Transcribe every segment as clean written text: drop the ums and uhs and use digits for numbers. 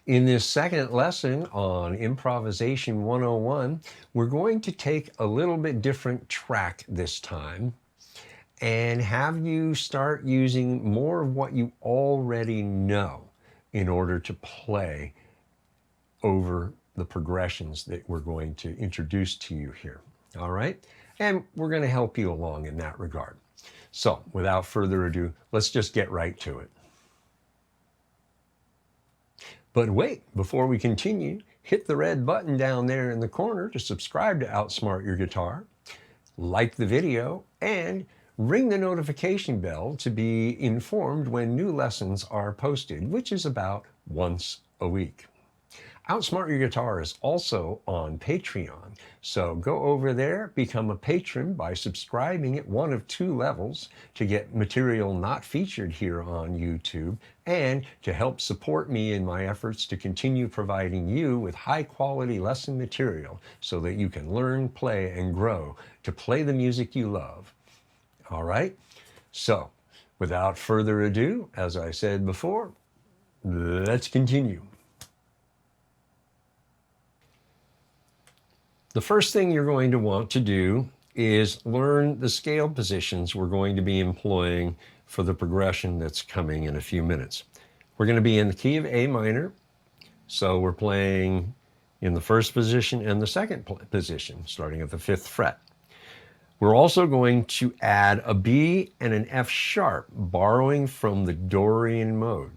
In this second lesson on Improvisation 101, we're going to take a little bit different track this time and have you start using more of what you already know in order to play over the progressions that we're going to introduce to you here. All right? And we're going to help you along in that regard. So without further ado, let's just get right to it. But wait, before we continue, hit the red button down there in the corner to subscribe to Outsmart Your Guitar, like the video, and ring the notification bell to be informed when new lessons are posted, which is about once a week. Outsmart Your Guitar is also on Patreon, so go over there, become a patron by subscribing at one of two levels to get material not featured here on YouTube and to help support me in my efforts to continue providing you with high quality lesson material so that you can learn, play, and grow to play the music you love. All right? So, without further ado, as I said before, let's continue. The first thing you're going to want to do is learn the scale positions we're going to be employing for the progression that's coming in a few minutes. We're going to be in the key of A minor, so we're playing in the first position and the second position, starting at the 5th fret. We're also going to add a B and an F sharp, borrowing from the Dorian mode.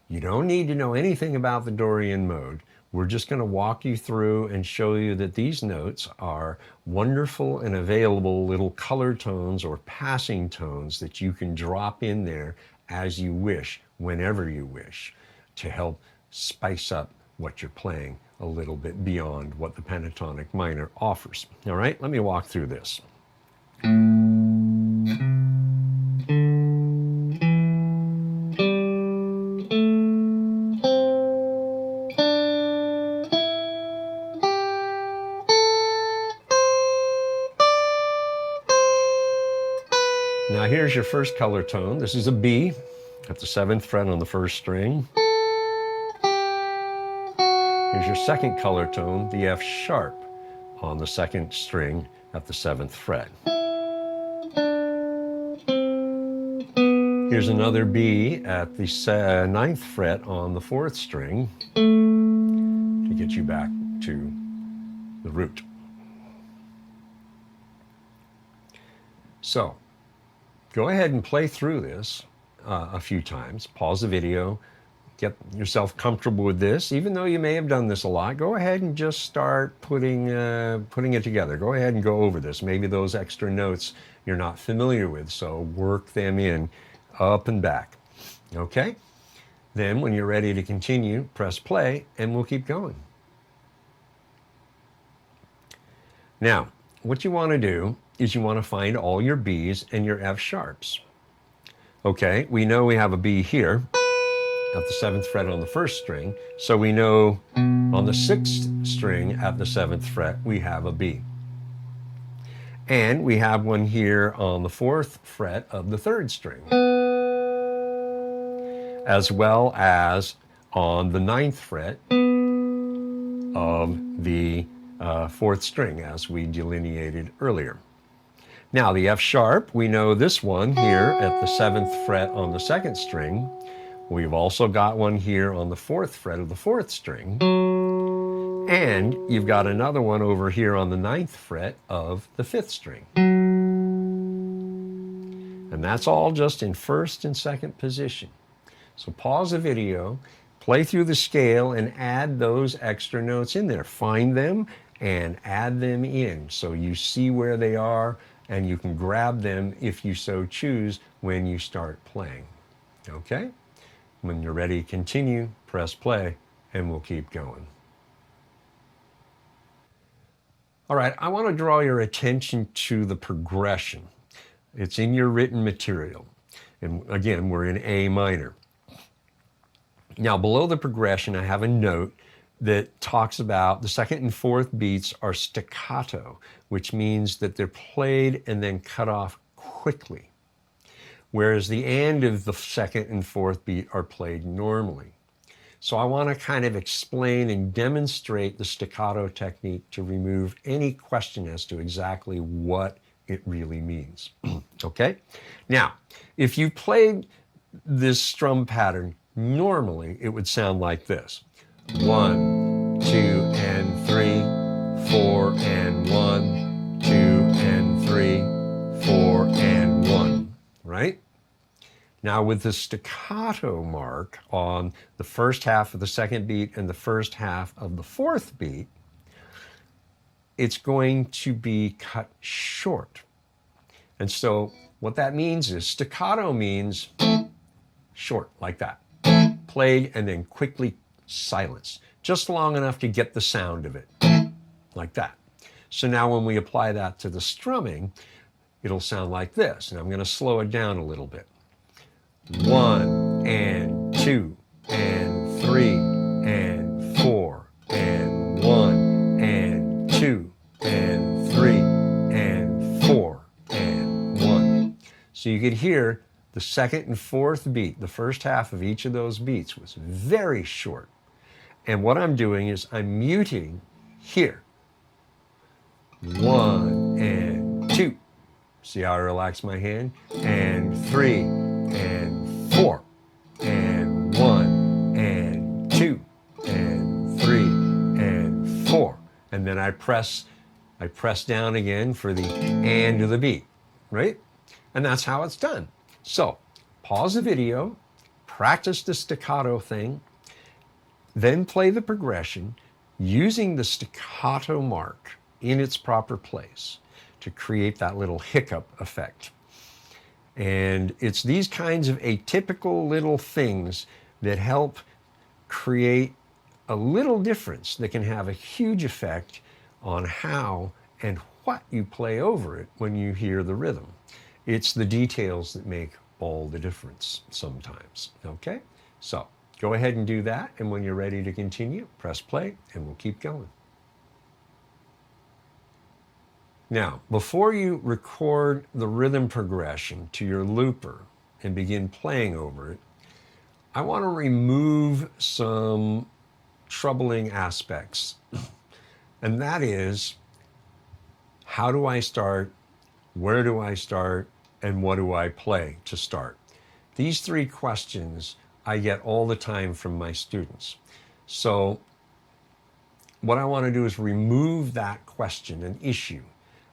You don't need to know anything about the Dorian mode. We're just going to walk you through and show you that these notes are wonderful and available little color tones or passing tones that you can drop in there as you wish, whenever you wish, to help spice up what you're playing a little bit beyond what the pentatonic minor offers. All right, let me walk through this. Now here's your first color tone. This is a B at the 7th fret on the 1st string. Here's your second color tone, the F sharp on the 2nd string at the 7th fret. Here's another B at the 9th fret on the 4th string to get you back to the root. So, go ahead and play through this a few times. Pause the video, get yourself comfortable with this. Even though you may have done this a lot, go ahead and just start putting it together. Go ahead and go over this. Maybe those extra notes you're not familiar with, so work them in up and back. Okay? Then when you're ready to continue, press play and we'll keep going. Now, what you want to do is you want to find all your B's and your F sharps. Okay, we know we have a B here at the 7th fret on the 1st string, so we know on the 6th string at the 7th fret we have a B. And we have one here on the 4th fret of the 3rd string, as well as on the 9th fret of the 4th string, as we delineated earlier. Now the F sharp, we know this one here at the 7th fret on the 2nd string. We've also got one here on the 4th fret of the 4th string. And you've got another one over here on the 9th fret of the 5th string. And that's all just in 1st and 2nd position. So pause the video, play through the scale, and add those extra notes in there. Find them and add them in so you see where they are and you can grab them if you so choose when you start playing. Okay? When you're ready to continue, press play and we'll keep going. All right, I want to draw your attention to the progression. It's in your written material. And again, we're in A minor. Now, below the progression, I have a note that talks about the 2nd and 4th beats are staccato, which means that they're played and then cut off quickly, whereas the end of the 2nd and 4th beat are played normally. So I want to kind of explain and demonstrate the staccato technique to remove any question as to exactly what it really means. Okay? Now, if you played this strum pattern, normally it would sound like this. 1, 2, and 3, 4, and 1, 2, and 3, 4, and 1, right? Now with the staccato mark on the first half of the second beat and the first half of the fourth beat, it's going to be cut short. And so what that means is staccato means short, like that. Played and then quickly silenced, just long enough to get the sound of it, like that. So now when we apply that to the strumming, it'll sound like this. And I'm going to slow it down a little bit. 1, and 2, and 3, and 4, and 1, and 2, and 3, and 4, and 1. So you could hear the second and fourth beat, the first half of each of those beats was very short. And what I'm doing is I'm muting here. 1, and 2. See how I relax my hand? And 3, and 4, and 1, and 2, and 3, and 4. And then I press down again for the and of the beat, right? And that's how it's done. So pause the video, practice the staccato thing, then play the progression using the staccato mark in its proper place to create that little hiccup effect. And it's these kinds of atypical little things that help create a little difference that can have a huge effect on how and what you play over it when you hear the rhythm. It's the details that make all the difference sometimes, okay? So go ahead and do that, and when you're ready to continue, press play, and we'll keep going. Now, before you record the rhythm progression to your looper and begin playing over it, I want to remove some troubling aspects. And that is, how do I start, where do I start, and what do I play to start? These three questions I get all the time from my students. So what I want to do is remove that question, an issue.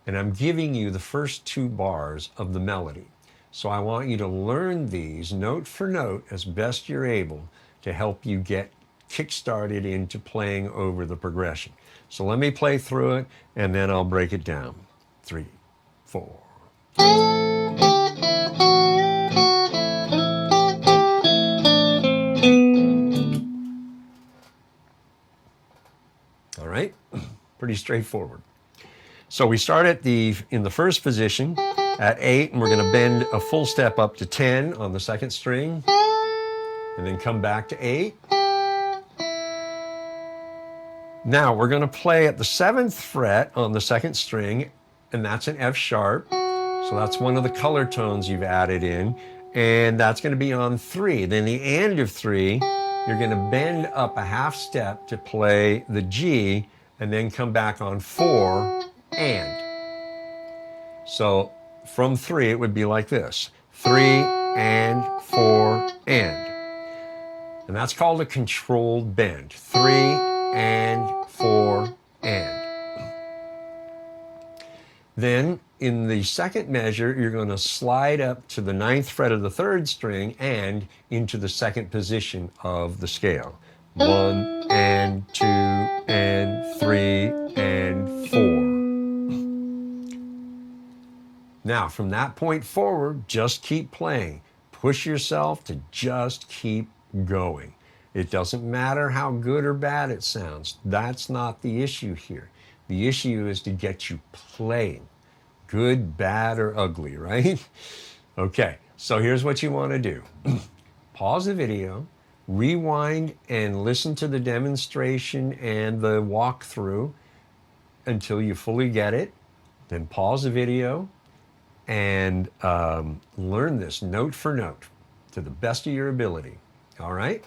And I'm giving you the first 2 bars of the melody. So I want you to learn these note for note as best you're able to help you get kick-started into playing over the progression. So let me play through it, and then I'll break it down. 3, 4. All right, pretty straightforward. So we start in the first position at 8, and we're going to bend a full step up to 10 on the second string, and then come back to 8. Now we're going to play at the 7th fret on the second string, and that's an F sharp. So that's one of the color tones you've added in, and that's going to be on 3. Then the end of 3, you're going to bend up a half step to play the G, and then come back on 4, and. So from 3, it would be like this. 3, and 4, and. And that's called a controlled bend. 3, and 4, and. Then in the second measure, you're going to slide up to the 9th fret of the 3rd string and into the second position of the scale. 1, and 2, and 3, and 4. Now, from that point forward, just keep playing. Push yourself to just keep going. It doesn't matter how good or bad it sounds. That's not the issue here. The issue is to get you playing. Good, bad, or ugly, right? Okay, so here's what you want to do. Pause the video, rewind and listen to the demonstration and the walkthrough until you fully get it. Then pause the video and learn this note for note to the best of your ability. All right?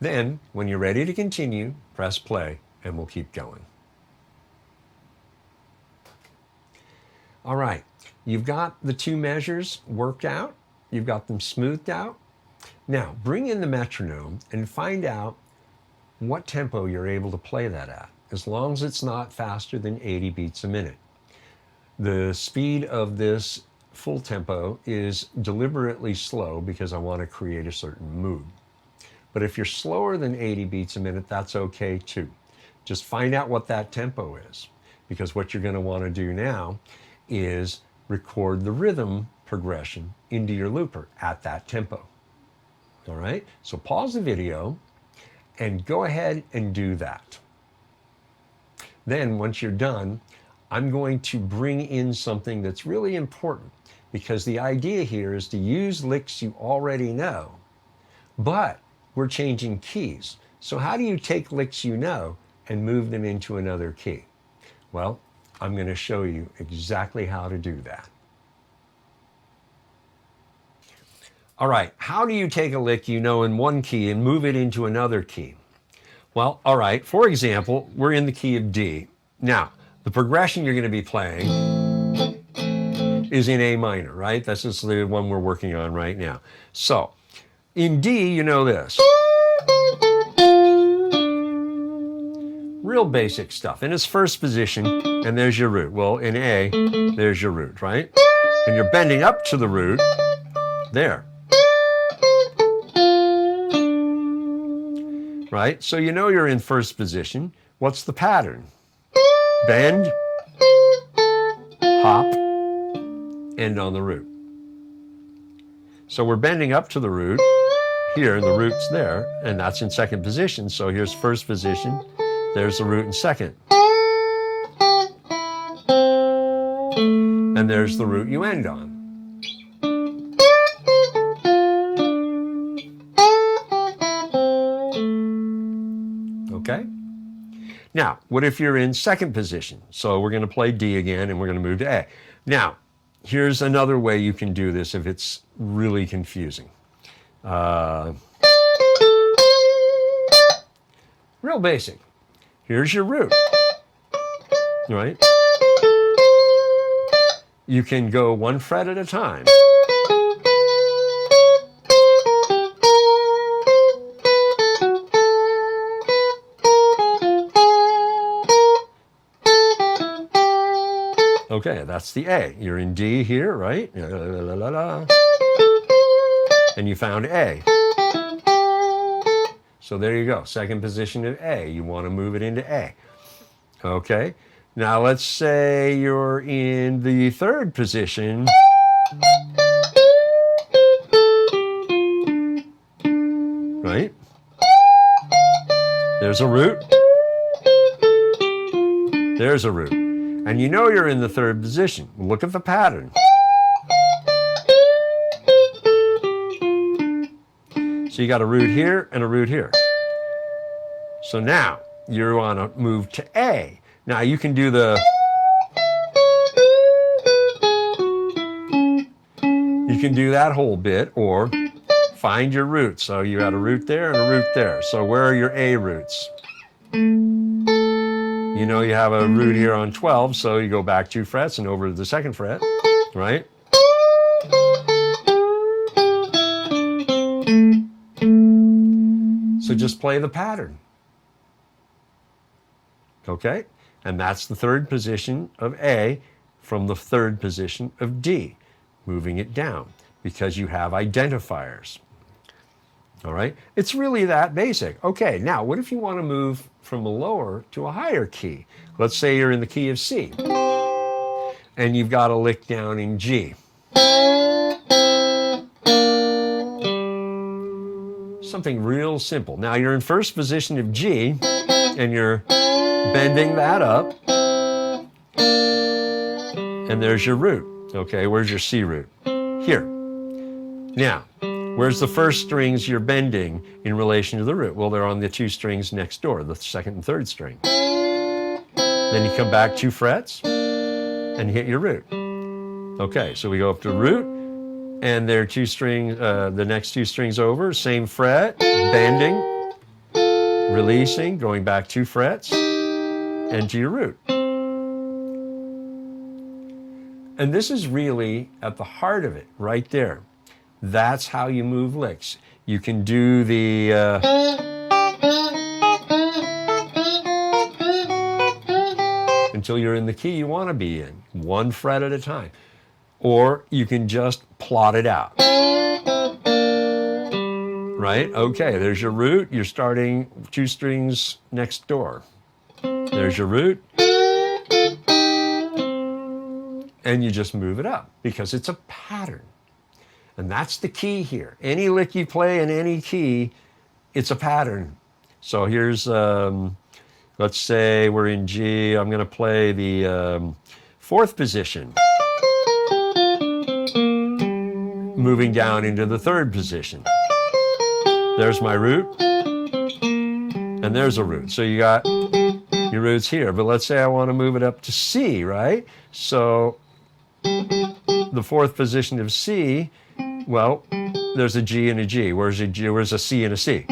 Then, when you're ready to continue, press play and we'll keep going. All right, you've got the two measures worked out. You've got them smoothed out. Now, bring in the metronome and find out what tempo you're able to play that at, as long as it's not faster than 80 beats a minute. The speed of this full tempo is deliberately slow because I want to create a certain mood. But if you're slower than 80 beats a minute, that's okay too. Just find out what that tempo is, because what you're going to want to do now is record the rhythm progression into your looper at that tempo. All right, so pause the video and go ahead and do that. Then once you're done, I'm going to bring in something that's really important, because the idea here is to use licks you already know, but we're changing keys. So how do you take licks you know and move them into another key? Well, I'm going to show you exactly how to do that. All right, how do you take a lick you know in one key and move it into another key? Well, all right, for example, we're in the key of D. Now, the progression you're going to be playing is in A minor, right? This is the one we're working on right now. So, in D, you know this. Real basic stuff. In its first position, and there's your root. Well, in A, there's your root, right? And you're bending up to the root, there. Right? So you know you're in first position. What's the pattern? Bend, hop, end on the root. So we're bending up to the root here, the root's there, and that's in second position. So here's first position, there's the root in second. And there's the root you end on. Okay? Now, what if you're in second position? So we're going to play D again and we're going to move to A. Now, here's another way you can do this if it's really confusing. Real basic. Here's your root, right? You can go one fret at a time. Okay, that's the A. You're in D here, right? And you found A. So there you go, second position of A. You want to move it into A. Okay, now let's say you're in the third position. Right? There's a root. There's a root. And you know you're in the third position. Look at the pattern. So you got a root here and a root here. So now you want to move to A. Now you can do the... You can do that whole bit, or find your root. So you got a root there and a root there. So where are your A roots? You know you have a root here on 12, so you go back 2 frets and over to the second fret, right? So just play the pattern. Okay? And that's the third position of A from the third position of D, moving it down because you have identifiers. All right? It's really that basic. Okay, now what if you want to move from a lower to a higher key? Let's say you're in the key of C and you've got a lick down in G. Something real simple. Now you're in first position of G and you're bending that up, and there's your root. Okay, where's your C root? Here. Now, where's the first strings you're bending in relation to the root? Well, they're on the 2 strings next door, the second and third string. Then you come back 2 frets and hit your root. Okay, so we go up to root, and there are 2 strings, the next 2 strings over, same fret, bending, releasing, going back 2 frets, and to your root. And this is really at the heart of it, right there. That's how you move licks. You can do the until you're in the key you want to be in, 1 fret at a time. Or you can just plot it out. Right? Okay, there's your root. You're starting 2 strings next door. There's your root. And you just move it up because it's a pattern. And that's the key here. Any lick you play in any key, it's a pattern. So here's, let's say we're in G. I'm going to play the 4th position. Moving down into the 3rd position. There's my root. And there's a root. So you got your roots here. But let's say I want to move it up to C, right? So the 4th position of C, well, there's a G and a G. Where's a G? Where's a C and a C?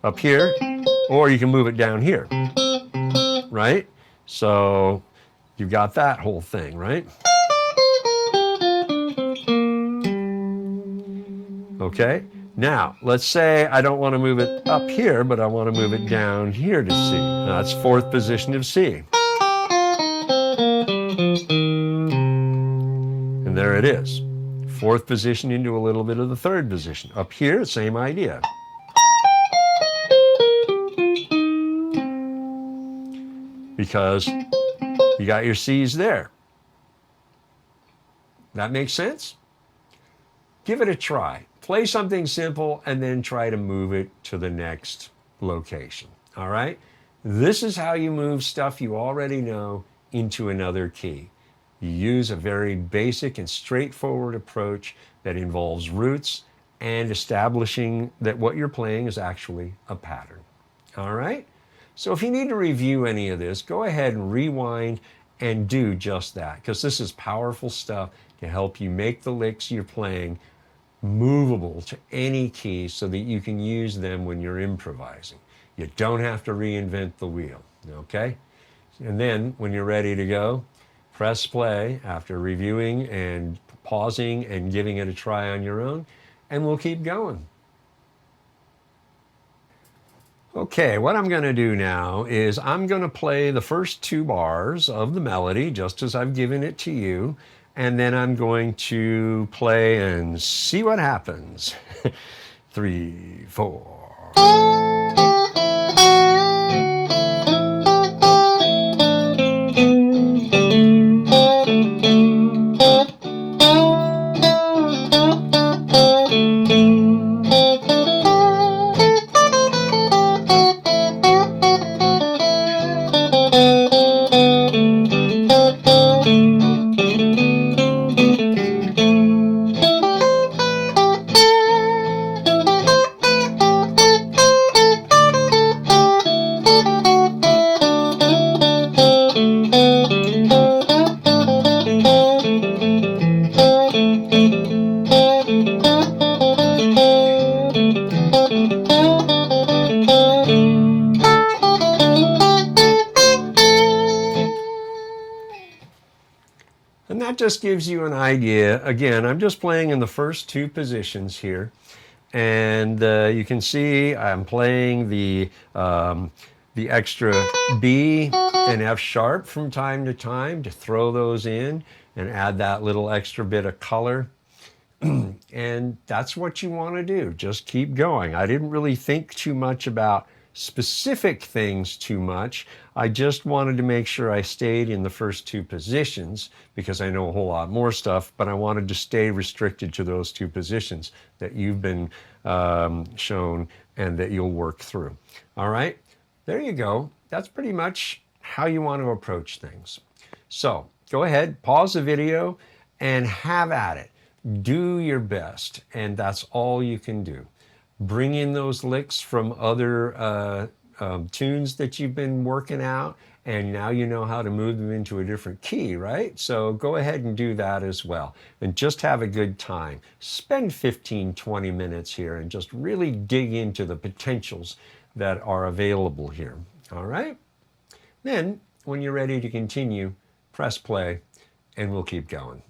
Up here, or you can move it down here, right? So you've got that whole thing, right? Okay, now let's say I don't want to move it up here, but I want to move it down here to C. That's 4th position of C. And there it is. 4th position into a little bit of the 3rd position. Up here, same idea. Because you got your C's there. That makes sense? Give it a try. Play something simple and then try to move it to the next location. All right? This is how you move stuff you already know into another key. You use a very basic and straightforward approach that involves roots and establishing that what you're playing is actually a pattern. All right? So if you need to review any of this, go ahead and rewind and do just that, because this is powerful stuff to help you make the licks you're playing movable to any key so that you can use them when you're improvising. You don't have to reinvent the wheel, okay? And then when you're ready to go, press play after reviewing and pausing and giving it a try on your own, and we'll keep going. Okay, what I'm going to do now is I'm going to play the first 2 bars of the melody just as I've given it to you, and then I'm going to play and see what happens. 3, 4. And that just gives you an idea. Again, I'm just playing in the first 2 positions here. And you can see I'm playing the extra B and F sharp from time to time to throw those in and add that little extra bit of color. And that's what you want to do. Just keep going. I didn't really think too much about specific things too much. I just wanted to make sure I stayed in the first 2 positions because I know a whole lot more stuff, but I wanted to stay restricted to those 2 positions that you've been shown and that you'll work through. All right, there you go. That's pretty much how you want to approach things. So go ahead, pause the video and have at it. Do your best, and that's all you can do. Bring in those licks from other tunes that you've been working out, and now you know how to move them into a different key, right? So go ahead and do that as well. And just have a good time. Spend 15, 20 minutes here and just really dig into the potentials that are available here. All right? Then, when you're ready to continue, press play and we'll keep going.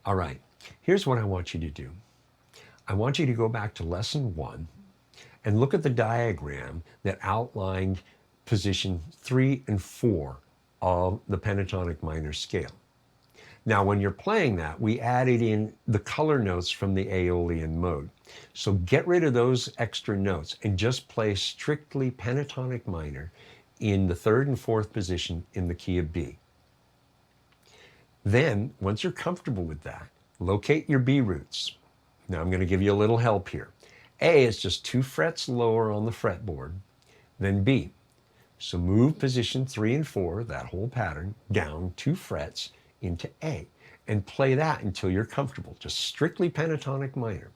All right, here's what I want you to do. I want you to go back to lesson 1 and look at the diagram that outlined position 3 and 4 of the pentatonic minor scale. Now, when you're playing that, we added in the color notes from the Aeolian mode. So get rid of those extra notes and just play strictly pentatonic minor in the 3rd and 4th position in the key of B. Then, once you're comfortable with that, locate your B roots. Now, I'm going to give you a little help here. A is just 2 frets lower on the fretboard than B. So move position 3 and 4, that whole pattern, down 2 frets into A and play that until you're comfortable, just strictly pentatonic minor.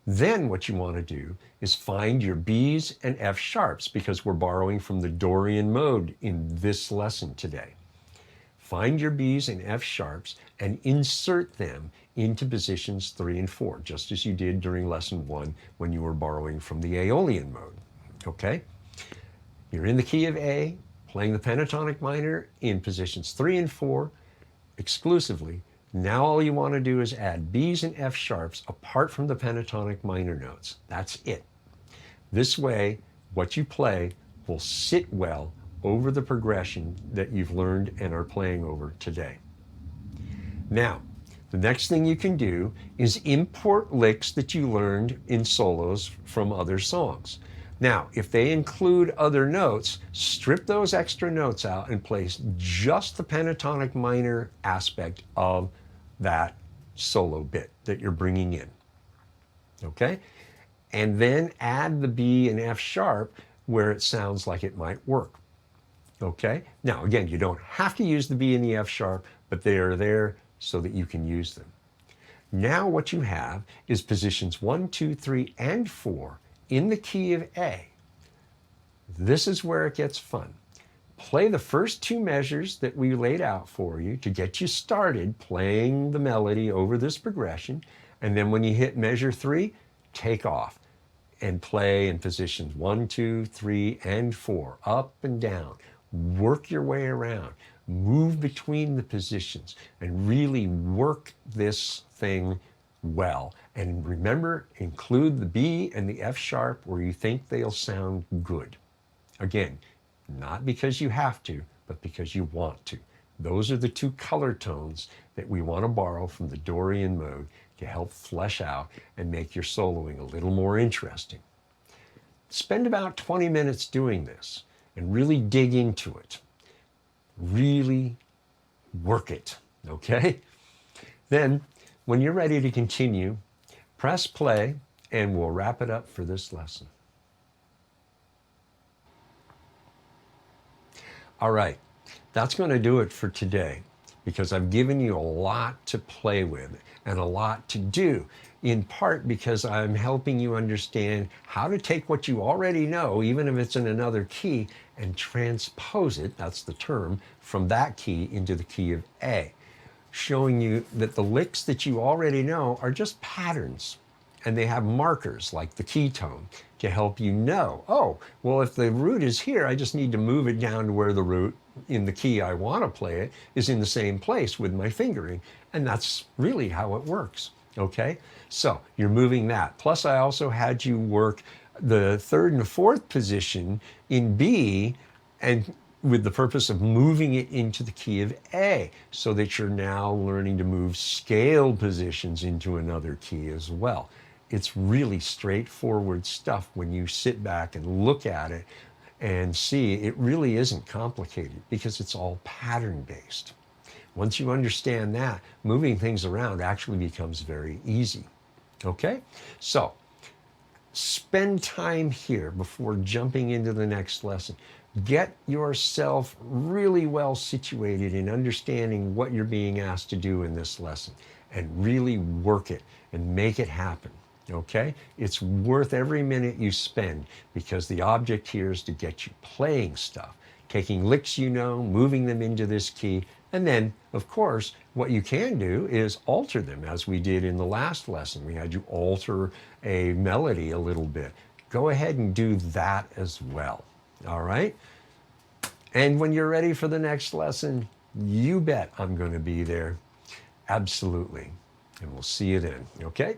Then what you want to do is find your B's and F sharps because we're borrowing from the Dorian mode in this lesson today. Find your B's and F sharps and insert them into positions 3 and 4, just as you did during lesson 1 when you were borrowing from the Aeolian mode, okay? You're in the key of A, playing the pentatonic minor in positions 3 and 4 exclusively. Now all you want to do is add B's and F sharps apart from the pentatonic minor notes. That's it. This way, what you play will sit well over the progression that you've learned and are playing over today. Now, the next thing you can do is import licks that you learned in solos from other songs. Now, if they include other notes, strip those extra notes out and place just the pentatonic minor aspect of that solo bit that you're bringing in, okay? And then add the B and F sharp where it sounds like it might work, okay? Now, again, you don't have to use the B and the F sharp, but they are there so that you can use them. Now what you have is positions 1, 2, 3, and 4 in the key of A. This is where it gets fun. Play the first 2 measures that we laid out for you to get you started playing the melody over this progression. And then when you hit measure 3, take off and play in positions 1, 2, 3, and 4, up and down. Work your way around. Move between the positions and really work this thing well. And remember, include the B and the F sharp where you think they'll sound good. Again, not because you have to, but because you want to. Those are the 2 color tones that we want to borrow from the Dorian mode to help flesh out and make your soloing a little more interesting. Spend about 20 minutes doing this and really dig into it. Really work it, okay? Then, when you're ready to continue, press play and we'll wrap it up for this lesson. All right, that's going to do it for today because I've given you a lot to play with and a lot to do, in part because I'm helping you understand how to take what you already know, even if it's in another key, and transpose it, that's the term, from that key into the key of A, showing you that the licks that you already know are just patterns, and they have markers like the key tone to help you know, oh, well, if the root is here, I just need to move it down to where the root in the key I want to play it is in the same place with my fingering, and that's really how it works, okay? So you're moving that. Plus, I also had you work the 3rd and 4th position in B, and with the purpose of moving it into the key of A, so that you're now learning to move scale positions into another key as well. It's really straightforward stuff when you sit back and look at it and see it really isn't complicated because it's all pattern based. Once you understand that, moving things around actually becomes very easy. Okay? So, spend time here before jumping into the next lesson. Get yourself really well situated in understanding what you're being asked to do in this lesson and really work it and make it happen. Okay? It's worth every minute you spend because the object here is to get you playing stuff, taking licks you know, moving them into this key, And then, of course, what you can do is alter them, as we did in the last lesson. We had you alter a melody a little bit. Go ahead and do that as well. All right? And when you're ready for the next lesson, you bet I'm going to be there. Absolutely. And we'll see you then. Okay?